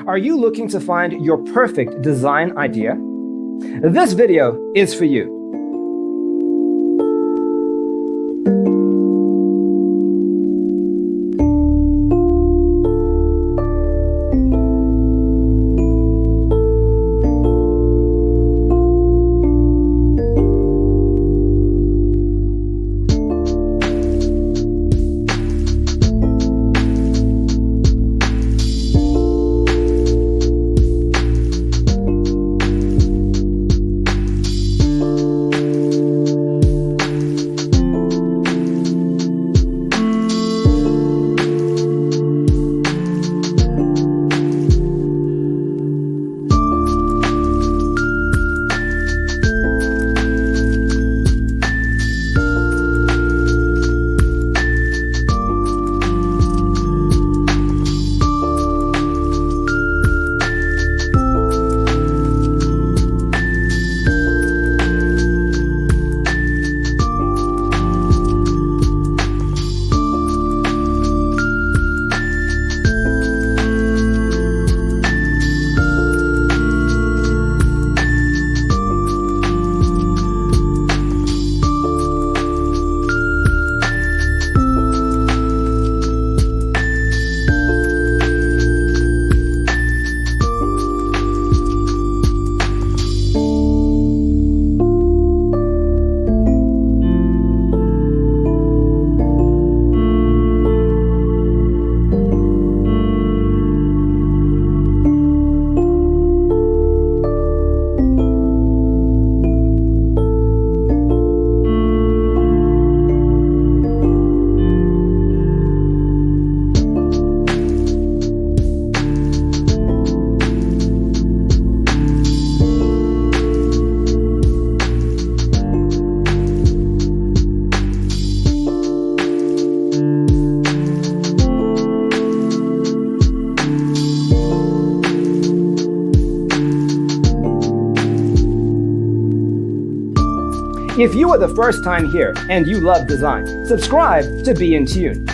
Are you looking to find your perfect design idea? This video is for you. If you are the first time here and you love design, subscribe to Be in Tune.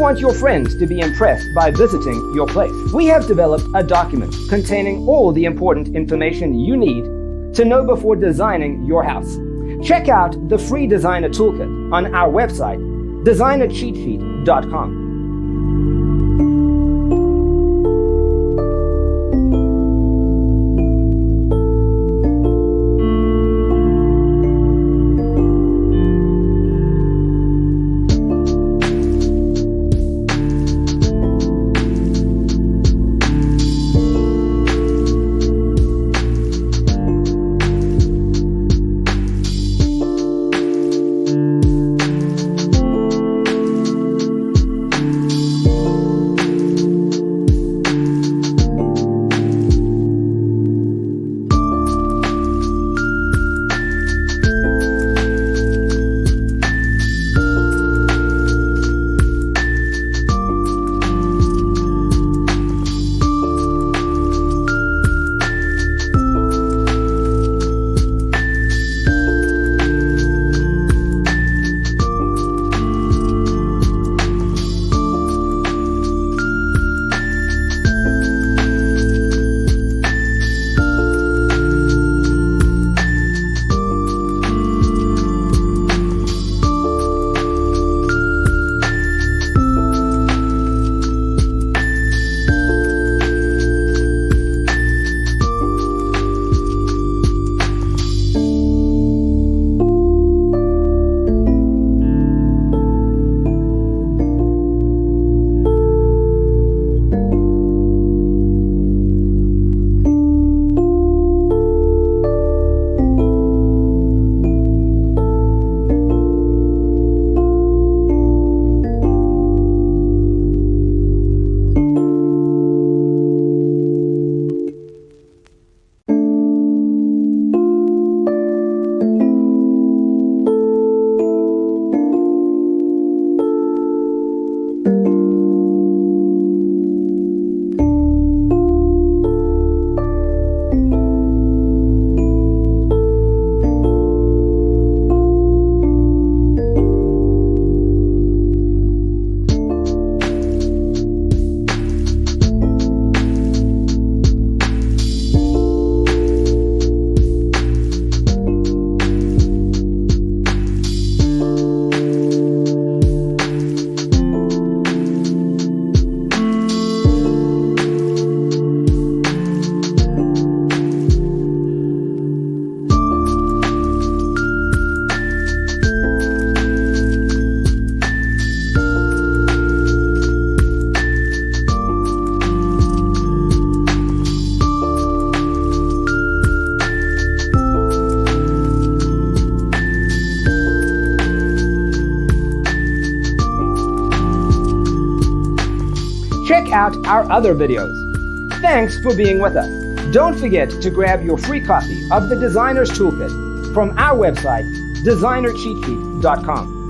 want your friends to be impressed by visiting your place. We have developed a document containing all the important information you need to know before designing your house. Check out the free designer toolkit on our website, designercheatsheet.com. Check out our other videos. Thanks for being with us. Don't forget to grab your free copy of the Designer's Toolkit from our website, designercheatsheet.com.